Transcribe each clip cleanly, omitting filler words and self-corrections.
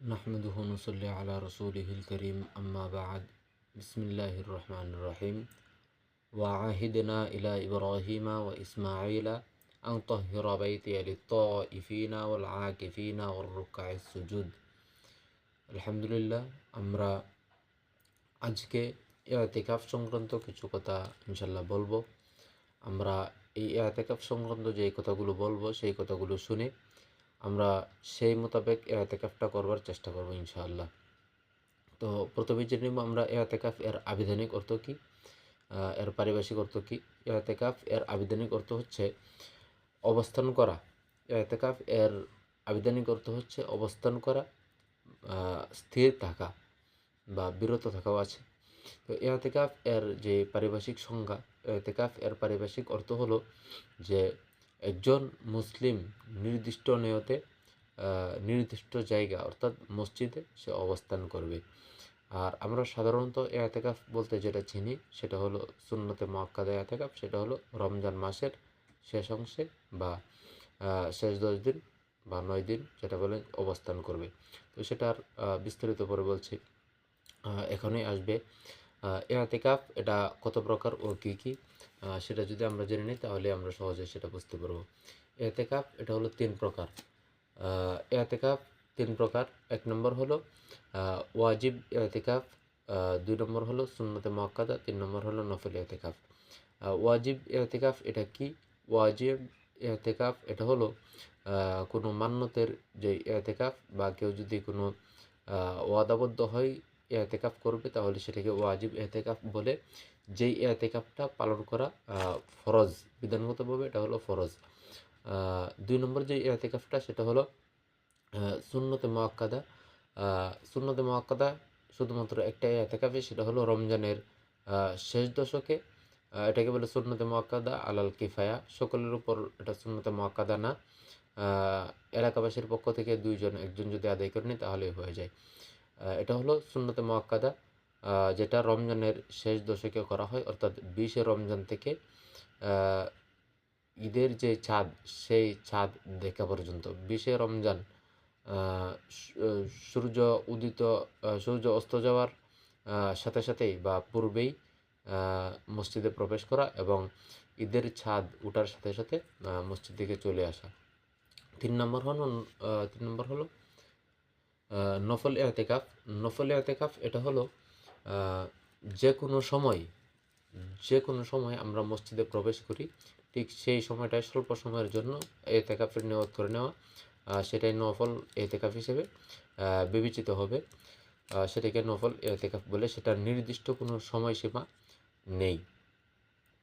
نحمده ونصلي على رسوله الكريم أما بعد بسم الله الرحمن الرحيم وعاهدنا إلى إبراهيم وإسماعيل أن طهر بيتي للطائفين والعاكفين والركع السجود আলহামদুলিল্লাহ আমরা আজকে ইতিকাফ সংক্রান্ত কিছু কথা ইনশাল্লাহ বলবো। আমরা এই ইতিকাফ সংক্রান্ত যে কথাগুলো বলবো সেই কথাগুলো শুনে আমরা সেই মোতাবেক ইতিকাফটা করবার চেষ্টা করব ইনশাআল্লাহ। তো প্রথমে জেনে নেব আমরা ইতিকাফ এর আবিধানিক অর্থ কী, এর পারিভাষিক অর্থ কী। ইতিকাফ এর আবিধানিক অর্থ হচ্ছে অবস্থান করা। ইতিকাফ এর আবিধানিক অর্থ হচ্ছে অবস্থান করা, স্থির থাকা বা বিরত থাকাও আছে। তো ইতিকাফ এর যে পারিভাষিক সংজ্ঞা, ইতিকাফ এর পারিভাষিক অর্থ হলো যে একজন মুসলিম নির্দিষ্ট নিয়তে নির্দিষ্ট জায়গা অর্থাৎ মসজিদে সে অবস্থান করবে। আর আমরা সাধারণত ইতিকাফ বলতে যেটা চিনি সেটা হলো সুন্নতে মুআক্কাদা ইতিকাফ, সেটা হলো রমজান মাসের শেষ অংশে বা শেষ 10 দিন বা 9 দিন যেটা বলে অবস্থান করবে। তো সেটার বিস্তারিত পরে বলছি, এখনই আসবে। ইতিকাফ এটা কত প্রকার ও কী কী সেটা যদি আমরা জেনে নিই তাহলে আমরা সহজে সেটা বুঝতে পারবো। ইতিকাফ এটা হলো 3 প্রকার। ইতিকাফ 3 প্রকার। 1 নম্বর হলো ওয়াজিব ইতিকাফ, 2 নম্বর হলো সুন্নতে মুআক্কাদা, 3 নম্বর হলো নফল ইতিকাফ। ওয়াজিব ইতিকাফ এটা কি? ওয়াজিব ইতিকাফ এটা হলো কোনো মান্যতের যে ইতিকাফ বা কেউ যদি কোনো ওয়াদাবদ্ধ হয় ইতিকাফ করবে তাহলে সেটাকে ওয়াজিব ইতিকাফ বলে। যেই ইতিকাফটা পালন করা ফরজ, বিধানগতভাবে এটা হলো ফরজ। 2 নম্বর যে ইতিকাফটা সেটা হলো সুন্নতে মুআক্কাদা। সুন্নতে মুআক্কাদা শুধুমাত্র একটা ইতিকাফে, সেটা হলো রমজানের শেষ দশকে। এটাকে বলে সুন্নতে মুআক্কাদা আলাল কিফায়া, সকলের উপর এটা সুন্নতে মুআক্কাদা না। এলাকাবাসীর পক্ষ থেকে 2 জন 1 জন যদি আদায় করে নেয় তাহলেই হয়ে যায়। এটা হলো সুন্নতে মুআক্কাদা, যেটা রমজানের শেষ দশকে করা হয়, অর্থাৎ 20 রমজান থেকে ঈদের যে চাঁদ সেই চাঁদ দেখা পর্যন্ত। 20 রমজান সূর্য সূর্য অস্ত যাওয়ার সাথে সাথেই বা পূর্বেই মসজিদে প্রবেশ করা এবং ঈদের চাঁদ ওঠার সাথে সাথে মসজিদ থেকে চলে আসা। 3 নম্বর হলো নফল ইতিকাফ। নফল ইতিকাফ এটা হলো যে কোনো সময় আমরা মসজিদে প্রবেশ করি, ঠিক সেই সময়টায় স্বল্প সময়ের জন্য ইতিকাফের নিয়ত করে নেওয়া, সেটাই নফল ইতিকাফ হিসেবে বিবেচিত হবে। সেটাকে নফল ইতিকাফ বলে, সেটার নির্দিষ্ট কোনো সময়সীমা নেই।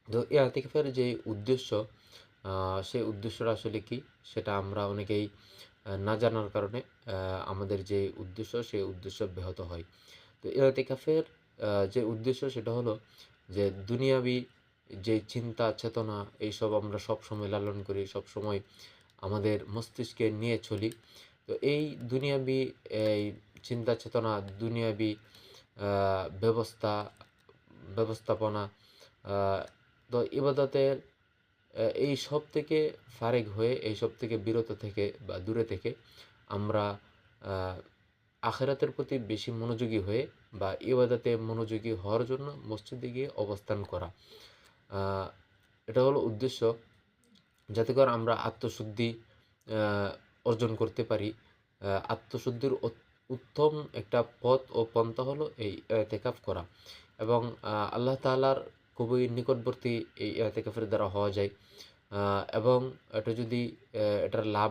তো ইতিকাফের যে উদ্দেশ্য, সেই উদ্দেশ্যটা আসলে কি সেটা আমরা অনেকেই না জানার কারণে আমাদের যে উদ্দেশ্য সেই উদ্দেশ্য ব্যাহত হয়। তো ইতিকাফের যে উদ্দেশ্য সেটা হলো যে দুনিয়াবি যে চিন্তা চেতনা এইসব আমরা সবসময় লালন করি, সবসময় আমাদের মস্তিষ্কে নিয়ে চলি। তো এই দুনিয়াবি এই চিন্তা চেতনা, দুনিয়াবি ব্যবস্থাপনা, তো ইবাদতের এই সব থেকে ফারেক হয়ে, এই সব থেকে বিরত থেকে বা দূরে থেকে আমরা আখিরাতের প্রতি বেশি মনোযোগী হয়ে বা ইবাদতে মনোযোগী হওয়ার জন্য মসজিদে গিয়ে অবস্থান করা, এটা হলো উদ্দেশ্য। যাতে করে আমরা আত্মশুদ্ধি অর্জন করতে পারি। আত্মশুদ্ধির উত্তম একটা পথ ও পন্থা হলো এই ইতিকাফ করা, এবং আল্লাহ তাআলার খুবই নিকটবর্তী এই ইতিকাফের দ্বারা হওয়া যায়। এবং এটা যদি এটার লাভ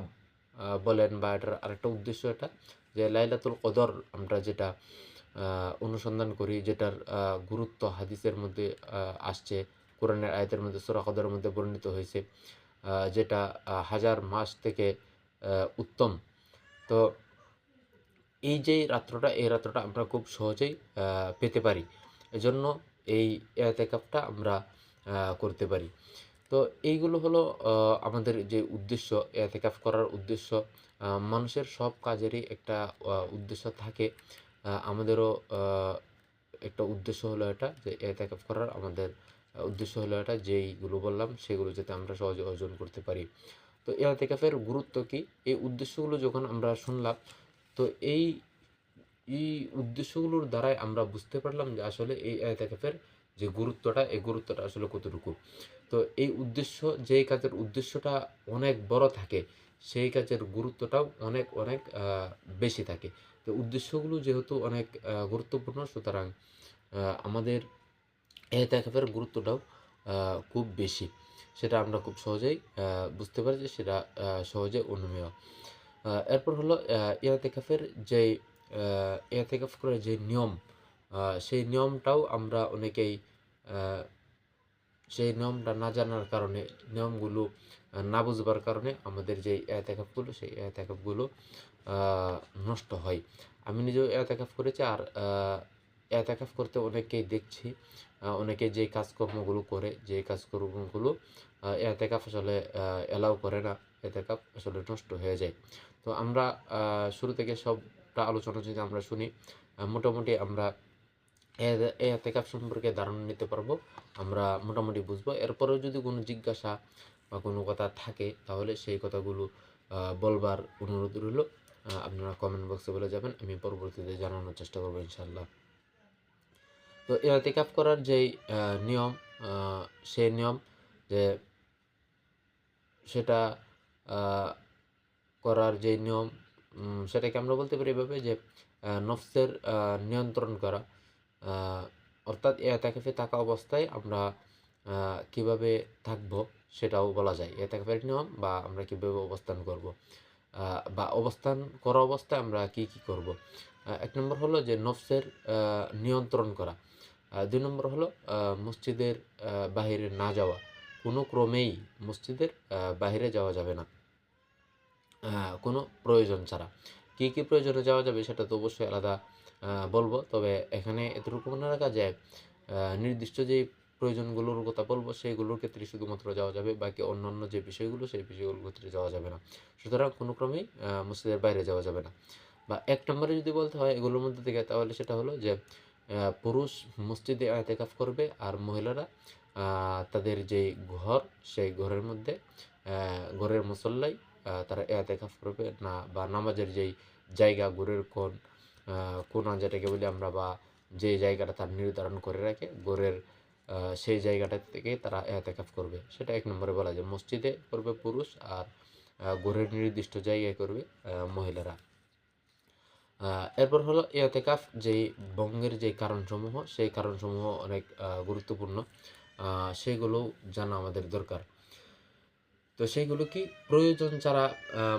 বলেন বা এটার আরেকটা উদ্দেশ্য এটা যে লাইলাতুল কদর আমরা যেটা অনুসন্ধান করি, যেটার গুরুত্ব হাদিসের মধ্যে আসছে, কোরআনের আয়াতের মধ্যে সূরা কদরের মধ্যে বর্ণিত হয়েছে, যেটা 1000 মাস থেকে উত্তম। তো এই যে রাত্রটা, এই রাত্রটা আমরা খুব সহজেই পেতে পারি, এজন্য এই ইতিকাফটা আমরা করতে পারি। তো এইগুলো হলো আমাদের যে উদ্দেশ্য, ইতিকাফ করার উদ্দেশ্য। মানুষের সব কাজেরই একটা উদ্দেশ্য থাকে। আমাদেরও একটা উদ্দেশ্য হলো এটা যে ইতিকাফ করার আমাদের উদ্দেশ্য হলো এটা, যেইগুলো বললাম সেগুলো যাতে আমরা সহজে অর্জন করতে পারি। তো ইতিকাফের গুরুত্ব কী, এই উদ্দেশ্যগুলো যখন আমরা শুনলাম, তো এই এই উদ্দেশ্যগুলোর দ্বারাই আমরা বুঝতে পারলাম যে আসলে এই এতেকাফের যে গুরুত্বটা, এই গুরুত্বটা আসলে কতটুকু। তো এই উদ্দেশ্য, যেই কাজের উদ্দেশ্যটা অনেক বড় থাকে, সেই কাজের গুরুত্বটাও অনেক অনেক বেশি থাকে। তো উদ্দেশ্যগুলো যেহেতু অনেক গুরুত্বপূর্ণ, সুতরাং আমাদের এতেকাফের গুরুত্বটাও খুব বেশি। সেটা আমরা খুব সহজেই বুঝতে পারি, যে সেটা সহজে অনুমেয়। এরপর হলো ইআতেকাফের যেই ইআতেকাফ করার যে নিয়ম, সেই নিয়মটাও আমরা অনেকেই সেই নিয়মটা না জানার কারণে, নিয়মগুলো না বুঝবার কারণে আমাদের যে এতেকাফগুলো, সেই এতেকাফগুলো নষ্ট হয়। আমি নিজেও এতেকাফ করেছি, আর এতেকাফ করতে অনেককেই দেখছি, অনেকে যে কাজকর্মগুলো করে, যে কাজকর্মগুলো এতেকাফ আসলে অ্যালাউ করে না, এতেকাফ আসলে নষ্ট হয়ে যায়। তো আমরা শুরু থেকে সবটা আলোচনা যদি আমরা শুনি, মোটামুটি আমরা এতেকাফ সম্পর্কে ধারণা নিতে পারবো, আমরা মোটামুটি বুঝবো। এরপরেও যদি কোনো জিজ্ঞাসা বা কোনো কথা থাকে, তাহলে সেই কথাগুলো বলবার অনুরোধ রইল। আপনারা কমেন্ট বক্সে বলে যাবেন, আমি পরবর্তীতে জানানোর চেষ্টা করবো ইনশাল্লাহ। তো এতেকাফ করার যেই নিয়ম, সেই নিয়ম যে সেটা করার যে নিয়ম, সেটাকে আমরা বলতে পারি এভাবে যে নফসের নিয়ন্ত্রণ করা। অর্থাৎ এতেকাফে থাকা অবস্থায় আমরা কিভাবে থাকব সেটাও বলা যায়, এতেকাফের নিয়ম, বা আমরা কিভাবে অবস্থান করব, বা অবস্থান করা অবস্থায় আমরা কি কি করব। এক নম্বর হলো যে নফসের নিয়ন্ত্রণ করা। 2 নম্বর হলো মসজিদের বাহিরে না যাওয়া। কোনো ক্রমেই মসজিদের বাহিরে যাওয়া যাবে না কোনো প্রয়োজন ছাড়া। কী কী প্রয়োজনে যাওয়া যাবে সেটা তো অবশ্যই আলাদা বলবো। তবে এখানে এতটুকু মনে রাখা যে নির্দিষ্ট যেই প্রয়োজনগুলোর কথা বলবো, সেইগুলোর ক্ষেত্রে শুধুমাত্র যাওয়া যাবে, বাকি অন্যান্য যে বিষয়গুলো, সেই বিষয়গুলোর ক্ষেত্রে যাওয়া যাবে না। সুতরাং কোনো ক্রমেই মসজিদের বাইরে যাওয়া যাবে না। বা 1 নম্বরে যদি বলতে হয় এগুলোর মধ্যে থেকে, তাহলে সেটা হলো যে পুরুষ মসজিদে ইতিকাফ করবে, আর মহিলারা তাদের যেই ঘর, সেই ঘরের মধ্যে ঘরের মুসল্লায় তারা ইতিকাফ করবে না, বা নামাজের যেই জায়গা, ঘরের কোনা যেটাকে বলি আমরা, বা যে জায়গাটা তার নির্ধারণ করে রাখে ঘরের, সেই জায়গাটা থেকে তারা ইতিকাফ করবে। সেটা 1 নম্বরে বলা যায়, মসজিদে করবে পুরুষ, আর ঘরের নির্দিষ্ট জায়গায় করবে মহিলারা। এরপর হলো ইতিকাফ যেই ভঙ্গের যেই কারণসমূহ, সেই কারণসমূহ অনেক গুরুত্বপূর্ণ, সেইগুলো জানা আমাদের দরকার। তো সেইগুলো কি, প্রয়োজন ছাড়া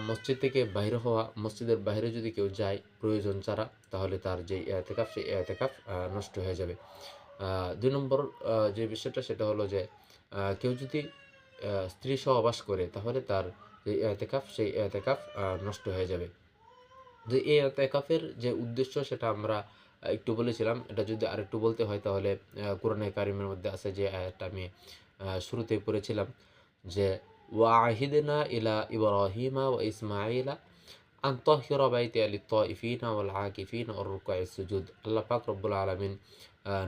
মসজিদ থেকে বাইরে হওয়া, মসজিদের বাইরে যদি কেউ যায় প্রয়োজন ছাড়া, তাহলে তার যে ইতিকাফ, সেই ইতিকাফ নষ্ট হয়ে যাবে। 2 নম্বর যে বিষয়টা, সেটা হলো যে কেউ যদি স্ত্রী সহবাস করে, তাহলে তার যে ইতিকাফ, সেই ইতিকাফ নষ্ট হয়ে যাবে। তো এই ইতিকাফের যে উদ্দেশ্য, সেটা আমরা একটু বলেছিলাম। এটা যদি আরেকটু বলতে হয়, তাহলে কোরআনে কারিমের মধ্যে আছে যে আয়াতটা আমি শুরুতেই পড়েছিলাম, যে ওয়াহিদনা ইলা ইব্রাহিমা ওয়া ইসমাঈলা আন তাহিরা বাইতিয়া লিত্তাইফিনা ওয়াল আকিফিনা ওয়ার রুকাইস সুজুদ। আল্লাহ পাক রব্বুল আলামিন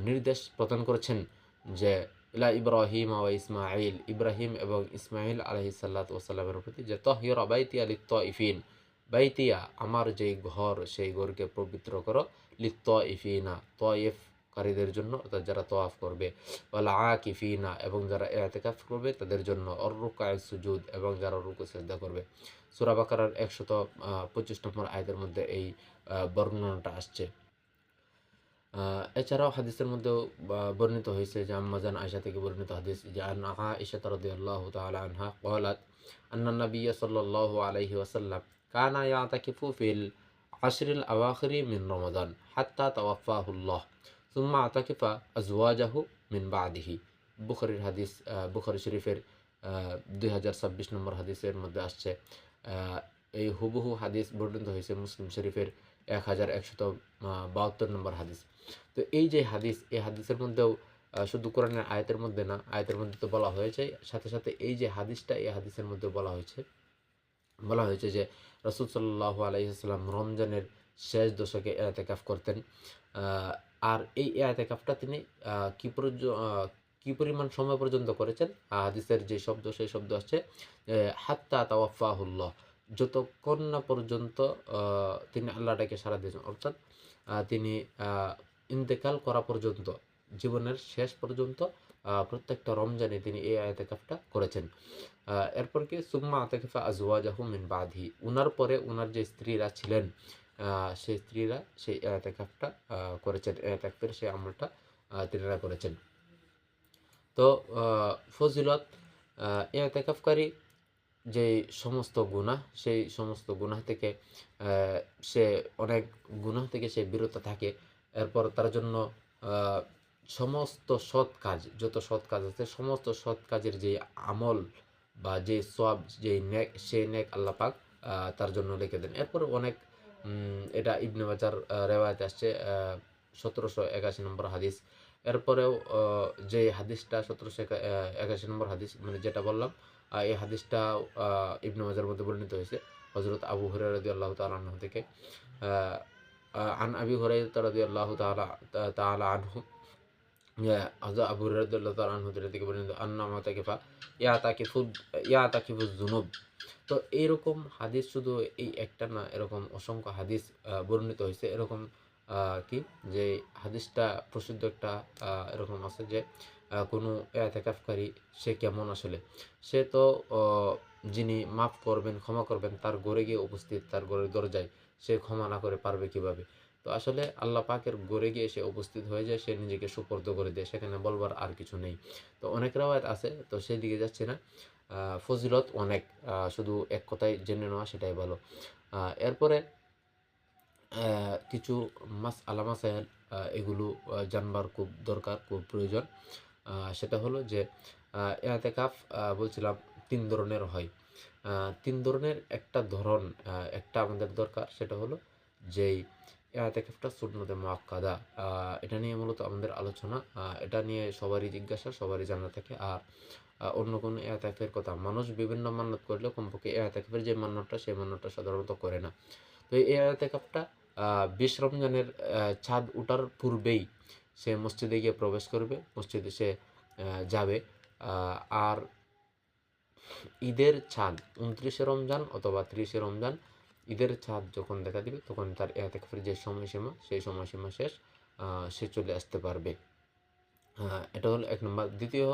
নির্দেশ প্রদান করেছেন যে ইলা ইব্রাহিমা ওয়া ইসমাঈল, ইব্রাহিম এবং ইসমাঈল আলাইহিস সালাতু ওয়াস সালামের প্রতি, যে তাহিরা বাইতিয়া লিত্তাইফিন, বাইতিয়া আমার যেই ঘর, সেই ঘরকে পবিত্র করো, লিত্তাইফিনা তয়েফকারীদের জন্য, অর্থাৎ যারা তওয়াফ করবে, ওয়াল আকিফিনা এবং যারা ইতিকাফ করবে তাদের জন্য, অর রুকায়ে সুজুদ এবং যারা রুকু সিজদা করবে। সূরা বাকারার 125 নম্বর আয়াতের মধ্যে এই বর্ণনাটা আসছে। এছাড়াও হাদিসের মধ্যেও বর্ণিত হয়েছে, যে আম্মাজান আয়েশা থেকে বর্ণিত হাদিস, যে আন আয়েশা রাদিয়াল্লাহু তাআলা আনহা ক্বালাত আন্না নাবিয়্য সাল্লাল্লাহু আলাইহি ওয়াসাল্লাম কানা ইয়াতাকিফু ফিল আশরিল আওয়াখিরি মিন রমাদান হাত্তা তাওয়াফাহুল্লাহ সুম্মা আতাকিফা আজওয়াজাহু মিন বাদিহি। বুখারীর হাদিস, বুখারী শরীফের 2026 নম্বর হাদিসের মধ্যে আসছে। এই হুবহু হাদিস বর্ণিত হয়েছে মুসলিম শরীফের 1172 নম্বর হাদিস। তো এই যে হাদিস, এই হাদিসের মধ্যেও শুধু কোরআনের আয়াতের মধ্যে না, আয়াতের মধ্যে তো বলা হয়েছে, সাথে সাথে এই যে হাদিসটা, এই হাদিসের মধ্যে বলা হয়েছে যে রাসূল সাল্লাল্লাহু আলাইহি ওয়াসাল্লাম রমজানের শেষ দশকে ইতিকাফ করতেন। আর এই ইতিকাফটা তিনি কি পরিমাণ সময় পর্যন্ত করেছেন, হাদিসের যে শব্দ, সেই শব্দ আসছে হাত্তা তাওয়াফাহুল্লাহ, যতক্ষণ না পর্যন্ত তিনি আল্লাহটাকে সাড়া দিয়েছেন, অর্থাৎ তিনি ইন্তেকাল করা পর্যন্ত, জীবনের শেষ পর্যন্ত প্রত্যেকটা রমজানে তিনি এই এতেকাফটা করেছেন। এরপর কি সুম্মা আতাকাফা আজওয়াজাহু মিন বাদহি, উনার পরে উনার যে স্ত্রীরা ছিলেন সেই স্ত্রীরা সেই এতেকাফটা করেছেন, এতেকাফের সেই আমলটা তিনারা করেছেন। তো ফজিলত, এতেকাফকারী যে সমস্ত গুনাহ, সেই সমস্ত গুনাহ থেকে সে অনেক গুনাহ থেকে সে বিরত থাকে। এরপর তার জন্য সমস্ত সৎ কাজ, যত সৎ কাজ আছে সমস্ত সৎ কাজের যে আমল বা যে সওয়াব, যে নেক, সেই নেক আল্লাহ পাক তার জন্য লিখে দেন। এরপর অনেক এটা ইবনে মাজার রেওয়ায়েতে আসছে 1781 নম্বর হাদিস। এরপরেও যে হাদিসটা 1781 নম্বর হাদিস, মানে যেটা বললাম, এই হাদিসটা ইবনে মাজার মধ্যে বর্ণিত হয়েছে হযরত আবু হুরায়রা রাদিয়াল্লাহু তাআলা আনহু থেকে। আন আবি হুরায়রা রাদিয়াল্লাহু তাআলা আনহু, হযরত আবু হুরায়রা রাদিয়াল্লাহু তাআলা আনহু থেকে বর্ণিত, আন্না মুতাকিফা ইয়াতাকিফুজ যুনুব। তো এইরকম হাদিস শুধু এই একটা না, এরকম অসংখ্য হাদিস বর্ণিত হয়েছে। এরকম কি যে হাদিসটা প্রসিদ্ধ একটা এরকম আছে যে কোনো এতেকাফকারী সে কেমন আসলে, সে তো যিনি মাফ করবেন, ক্ষমা করবেন, তার ঘরে গিয়ে উপস্থিত, তার ঘরের দরজায়, সে ক্ষমা না করে পারবে কিভাবে? তো আসলে আল্লাহ পাকের ঘরে গিয়ে সে উপস্থিত হয়ে যায়, সে নিজেকে সুপর্দ করে দেয়, সেখানে বলবার আর কিছু নেই। তো অনেক রাওয়ায়াত আছে, তো সেই দিকে যাচ্ছি না। ফজিলত অনেক, শুধু এক কথায় জেনে নেওয়া সেটাই ভালো। এরপরে কিছু মাসায়েল, এগুলো জানবার খুব দরকার, খুব প্রয়োজন। সেটা হলো যে ইআতেকাফ বলছিলাম ৩ ধরনের হয়। ৩ ধরনের একটা ধরন, একটা আমাদের দরকার, সেটা হলো যেই ইআতেকাফটা সুন্নতে মুআক্কাদা। এটা নিয়ে মূলত আমাদের আলোচনা, এটা নিয়ে সবারই জিজ্ঞাসা, সবারই জানা থাকে। আর অন্য কোনো ইআতেকাফের কথা মানুষ বিভিন্ন মান্যত করলেও কমপক্ষে ইআতেকাফের যে মান্যতটা, সেই মান্যতটা সাধারণত করে না। তো এই ইআতেকাফটা ২০ রমজানের চাঁদ ওঠার পূর্বেই সে মসজিদে গিয়ে প্রবেশ করবে, মসজিদে সে যাবে। আর ঈদের চাঁদ ২৯শে রমজান অথবা ৩০শে রমজান, ঈদের চাঁদ যখন দেখা দিবে তখন তার ইআতেকাফের যে সময়সীমা, সেই সময়সীমা শেষ, সে চলে আসতে পারবে। এটা হলো ১ নম্বর। দ্বিতীয়,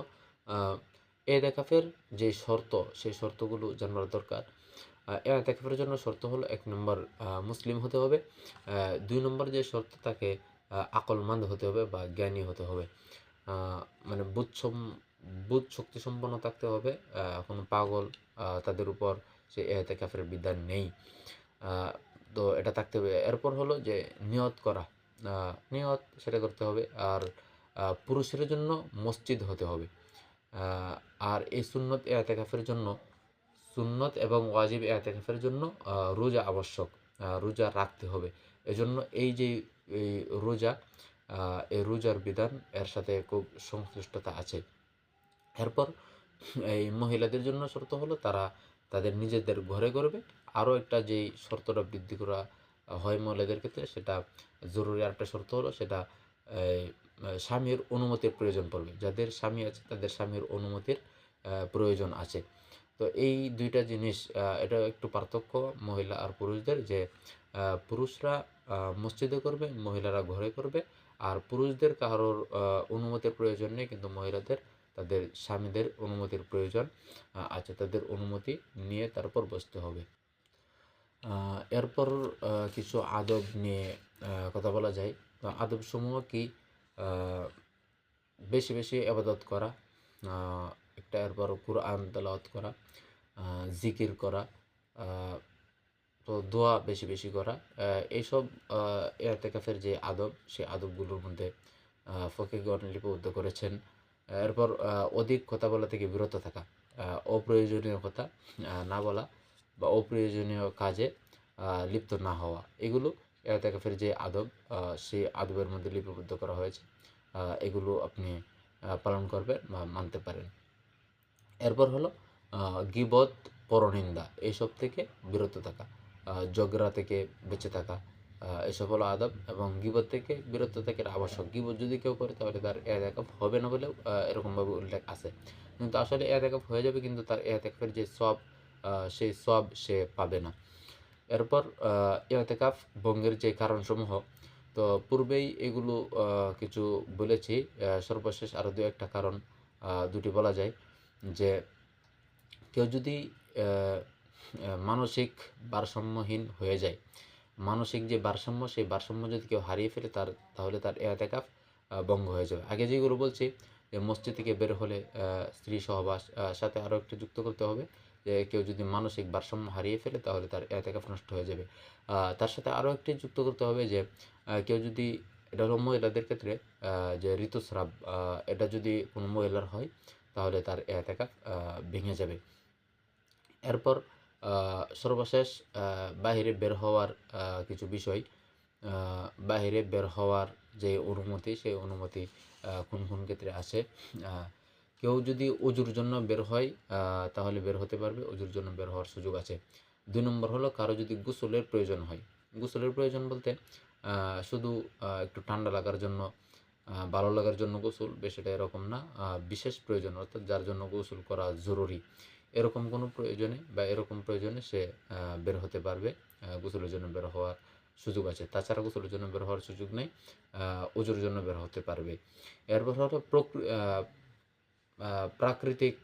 ইআতেকাফের যে শর্ত, সেই শর্তগুলো জানার দরকার। ইআতেকাফের জন্য শর্ত হলো ১ নম্বর মুসলিম হতে হবে। ২ নম্বর যে শর্ত, তাকে আকলমন্দ হতে হবে বা জ্ঞানী হতে হবে। মানে বুধ শক্তি সম্পন্ন থাকতে হবে। কোনো পাগল তাদের উপর সে ইআতেকাফের বিধান নেই। তো এটা থাকতে হবে। এরপর হলো যে নিয়ত করা, নিয়ত সেটা করতে হবে। আর পুরুষের জন্য মসজিদ হতে হবে। আর এই সুন্নত ইআতেকাফের জন্য, সুন্নত এবং ওয়াজিব ইআতেকাফের জন্য রোজা আবশ্যক, রোজা রাখতে হবে। এজন্য এই যে এই রোজা, এই রোজার বিধান এর সাথে খুব সংশ্লিষ্টতা আছে। এরপর এই মহিলাদের জন্য শর্ত হলো তারা তাদের নিজেদের ঘরে করবে। আরও একটা যেই শর্তটা বৃদ্ধি করা হয় মহিলাদের ক্ষেত্রে, সেটা জরুরি আরেকটা শর্ত হলো, সেটা স্বামীর অনুমতির প্রয়োজন পড়বে। যাদের স্বামী আছে তাদের স্বামীর অনুমতির প্রয়োজন আছে। তো এই ২টা জিনিস, এটা একটু পার্থক্য মহিলা আর পুরুষদের, যে পুরুষরা মসজিদে করবে, মহিলারা ঘরে করবে। আর পুরুষদের কারোর অনুমতির প্রয়োজন নেই, কিন্তু মহিলাদের তাদের স্বামীদের অনুমতির প্রয়োজন আছে। তাদের অনুমতি নিয়ে তারপর বসতে হবে। এরপর কিছু আদব নিয়ে কথা বলা যায়। আদবসমূহ কি? বেশি বেশি ইবাদত করা, একটা, এরপর কুরআন তেলাওয়াত করা, জিকির করা, তো দোয়া বেশি বেশি করা, এইসব ইআতেকাফের যে আদব, সেই আদবগুলোর মধ্যে ফকিহগণ লিপিবদ্ধ করেছেন। এরপর অধিক কথা বলা থেকে বিরত থাকা, অপ্রয়োজনীয় কথা না বলা বা অপ্রয়োজনীয় কাজে লিপ্ত না হওয়া, এগুলো ইআতেকাফের যে আদব, সেই আদবের মধ্যে লিপিবদ্ধ করা হয়েছে। এগুলো আপনি পালন করবেন বা মানতে পারেন। এরপর হলো গীবত, পরনিন্দা, এইসব থেকে বিরত থাকা, ঝগড়া থেকে বেঁচে থাকা, এসব হলো আদব। এবং গীবত থেকে বিরত থাকা এটা আবশ্যক। গীবত যদি কেউ করে তাহলে তার ইআতেকাফ হবে না বলেও এরকমভাবে উল্লেখ আছে। কিন্তু আসলে ইআতেকাফ হয়ে যাবে, কিন্তু তার ইআতেকাফের যে সওয়াব, সেই সওয়াব সে পাবে না। এরপর ইতিকাফ ভঙ্গের যে কারণসমূহ, তো পূর্বেই এগুলো কিছু বলেছি। সর্বশেষ আরও দু একটা কারণ দুটি বলা যায় যে কেউ যদি মানসিক ভারসাম্যহীন হয়ে যায়, মানসিক যে ভারসাম্য সেই ভারসাম্য যদি কেউ হারিয়ে ফেলে তাহলে তার ইতিকাফ ভঙ্গ হয়ে যাবে। আগে যেগুলো বলছি যে মসজিদ থেকে বের হলে স্ত্রী সহবাস, সাথে আরও একটু যুক্ত করতে হবে যে কেউ যদি মানসিক ভারসাম্য হারিয়ে ফেলে তাহলে তার ইতিকাফ নষ্ট হয়ে যাবে। তার সাথে আরও একটি যুক্ত করতে হবে যে কেউ যদি, এটা হলো মহিলাদের ক্ষেত্রে, যে ঋতুস্রাব এটা যদি কোনো মহিলার হয় তাহলে তার ইতিকাফ ভেঙে যাবে। এরপর সর্বশেষ বাহিরে বের হওয়ার কিছু বিষয়। বাহিরে বের হওয়ার যে অনুমতি, সেই অনুমতি কোন কোন ক্ষেত্রে আছে। কেউ যদি অজুর জন্য বের হয় তাহলে বের হতে পারবে, অজুর জন্য বের হওয়ার সুযোগ আছে। 2 নম্বর হলো কারো যদি গোসলের প্রয়োজন হয়। গোসলের প্রয়োজন বলতে শুধু একটু ঠান্ডা লাগার জন্য, ভালো লাগার জন্য গোসল, বিষয়টা এরকম না। বিশেষ প্রয়োজন, অর্থাৎ যার জন্য গোসল করা জরুরি, এরকম কোনো প্রয়োজনে বা এরকম প্রয়োজনে সে বের হতে পারবে, গোসলের জন্য বের হওয়ার সুযোগ আছে। তাছাড়া গোসলের জন্য বের হওয়ার সুযোগ নেই, অজুর জন্য বের হতে পারবে। এরপর হলো প্রাকৃতিক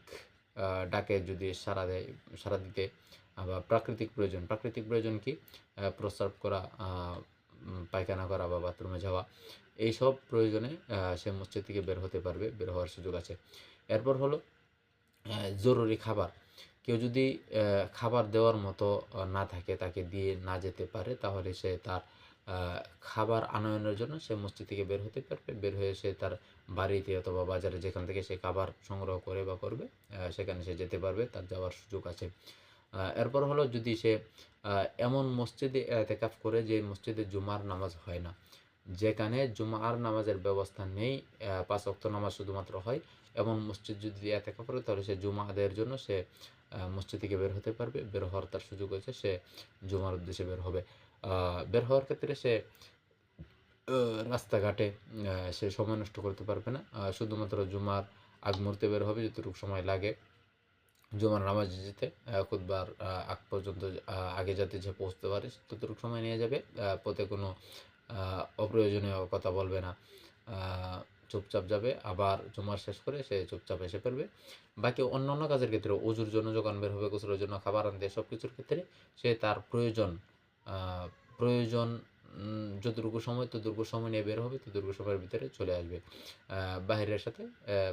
ডাকে যদি সাড়া দিতে, বা প্রাকৃতিক প্রয়োজন কি? প্রস্রাব করা, পায়খানা করা বা বাথরুমে যাওয়া, এইসব প্রয়োজনে সে মসজিদ থেকে বের হতে পারবে, বের হওয়ার সুযোগ আছে। এরপর হলো জরুরি খাবার। কেউ যদি খাবার দেওয়ার মতো না থাকে, তাকে দিয়ে না যেতে পারে, তাহলে সে তার খাবার আনয়নের জন্য সে মসজিদ থেকে বের হতে পারবে। বের হয়ে সে তার বাড়িতে অথবা বাজারে যেখান থেকে সে খাবার সংগ্রহ করে বা করবে, সেখানে সে যেতে পারবে, তার যাওয়ার সুযোগ আছে। এরপর হলো যদি সে এমন মসজিদে ইতিকাফ করে যে মসজিদে জুমার নামাজ হয় না, যেখানে জুমার নামাজের ব্যবস্থা নেই, 5 ওয়াক্ত নামাজ শুধুমাত্র হয়, এমন মসজিদ যদি ইতিকাফ করে তাহলে সে জুমা আদায়ের জন্য সে মসজিদ থেকে বের হতে পারবে। বের হওয়ার তার সুযোগ হয়েছে, সে জুমার উদ্দেশ্যে বের হবে। বের হওয়ার ক্ষেত্রে সে রাস্তাঘাটে সে সময় নষ্ট করতে পারবে না। শুধুমাত্র জুমার আগ মুহূর্তে বের হবে, যতটুকু সময় লাগে জুমার নামাজে যেতে, খুতবার আগ পর্যন্ত আগে যাতে সে পৌঁছতে পারে ততটুকু সময় নিয়ে যাবে। পথে কোনো অপ্রয়োজনীয় কথা বলবে না, চুপচাপ যাবে, আবার জুমার শেষ করে সে চুপচাপ এসে পড়বে। বাকি অন্যান্য কাজের ক্ষেত্রে, অজুর জন্য যখন বের হবে, গোসলের জন্য, খাবার আনতে, সব কিছুর ক্ষেত্রে সে তার প্রয়োজন যতটুকু সময়, ততটুকু সময় নিয়ে বের হবে, ততটুকু সময়ের ভিতরে চলে আসবে।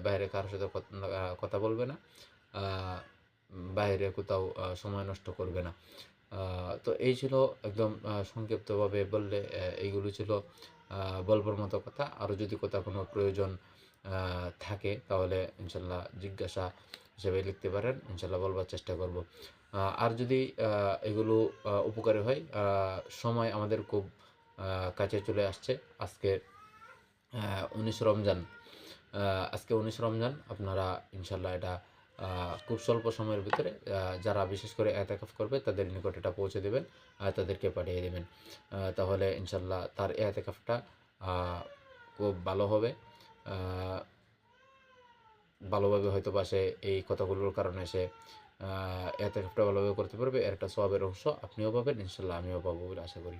বাইরে কারোর সাথে কথা বলবে না, বাইরে কোথাও সময় নষ্ট করবে না। তো এই ছিল একদম সংক্ষিপ্তভাবে বললে, এইগুলো ছিল বলবার মতো কথা। আরও যদি কোথাও কোনো প্রয়োজন থাকে তাহলে ইনশাল্লাহ জিজ্ঞাসা হিসেবে লিখতে পারেন, ইনশাল্লাহ বলবার চেষ্টা করব। আর যদি এগুলো উপকারী হয়, সময় আমাদের খুব কাছে চলে আসছে। আজকে 19 রমজান, আজকে 19 রমজান। আপনারা ইনশাল্লাহ এটা খুব স্বল্প সময়ের ভিতরে যারা বিশেষ করে ইতিকাফ করবে তাদের নিকট এটা পৌঁছে দেবেন, তাদেরকে পাঠিয়ে দেবেন। তাহলে ইনশাল্লাহ তার ইতিকাফটা খুব ভালো হবে। ভালোভাবে হয়তো বা সে এই কথাগুলোর কারণে সে ইতিকাফটা ভালোভাবে করতে পারবে। এর একটা সওয়াবের অংশ আপনিও পাবেন, ইনশাল্লাহ আমিও পাবো বলে আশা করি।